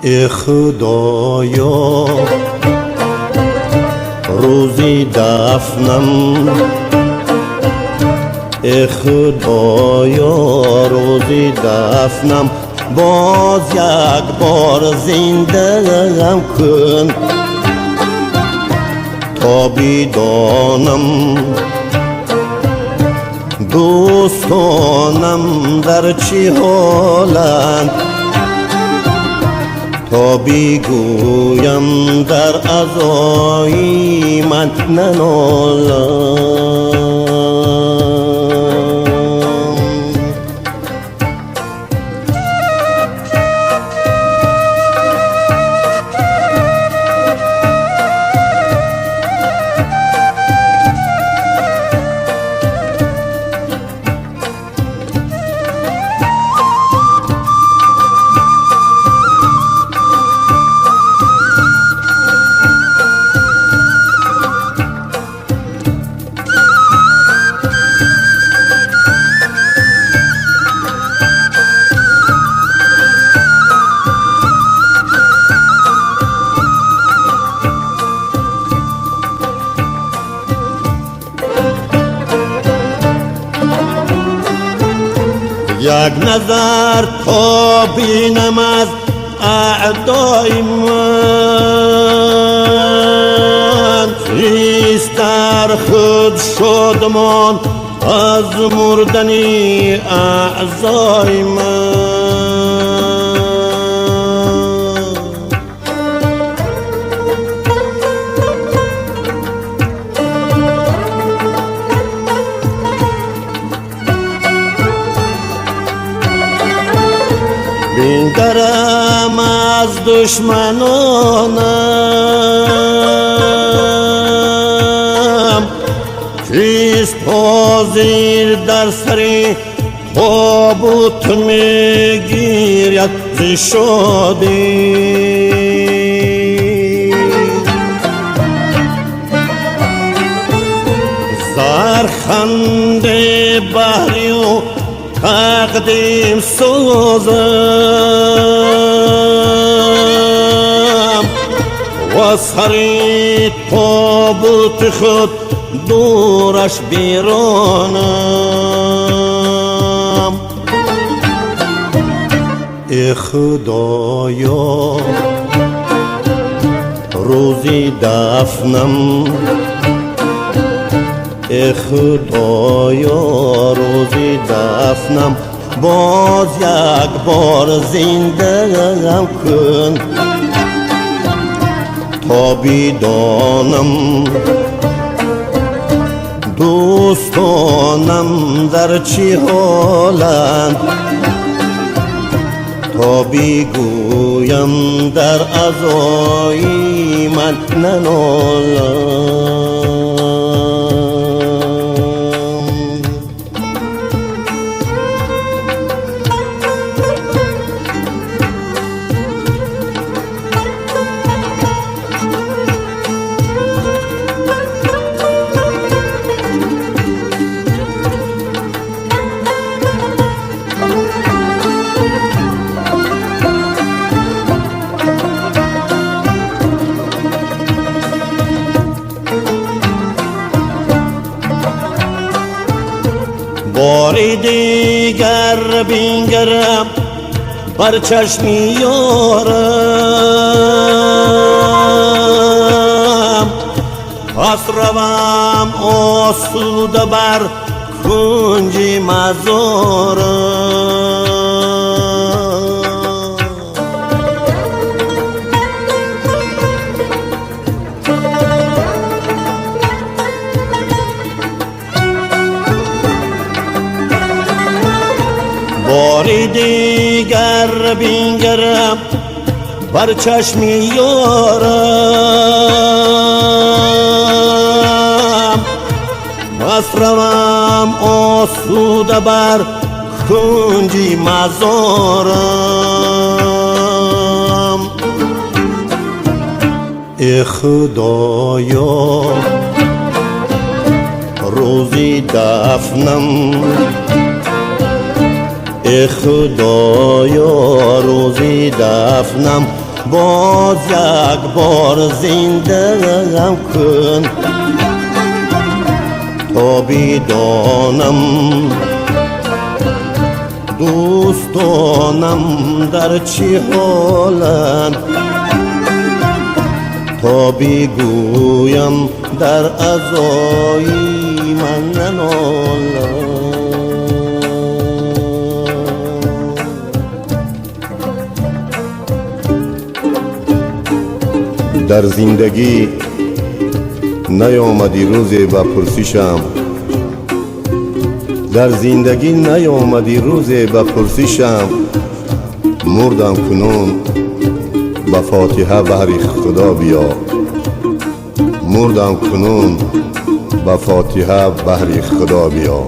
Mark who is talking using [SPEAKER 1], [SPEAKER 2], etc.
[SPEAKER 1] ای خدایا روزی دفنم، ای خدایا روزی دفنم، باز یک بار زنده کن تا بدانم دوستانم در چه حالند، تا بگویم در عزای من ننالم. یک نظر تا بینم از اعدای من، نیست در خود شادمان از مردنی اعضای من. بینگرم از دشمنانم، کیست حاضر در سر تابوت میگیرد ز شادی. زرخنده بحری و تقدیم سازم و سری تابوت خود دورش بیرانم. ای خدایا روزی دفنم، ای خدایا روزی دفنم، باز یک بار زنده کن تا بدانم دوستانم در چه حالند، تا بگویم در عزای من ننالم. بار دیگر بینگرم بر چشم یارم، پس روم آسوده بر کنج مزارم. بار دیگر بینگرم بر چشم یارم، پس روم آسوده بر کنج مزارم. ای خدایا روزی دفنم، ای خدایا روزی دفنم، باز یک بار زنده کن تا بدانم دوستانم در چه حالند، تا بگویم در عزای من ننالند. در زندگی نیامدی روزی بپرسیشم، در زندگی نیامدی روزی بپرسیشم، مردم کنون به فاتحه بهر خدا بیا، مردم کنون به فاتحه بهر خدا بیا.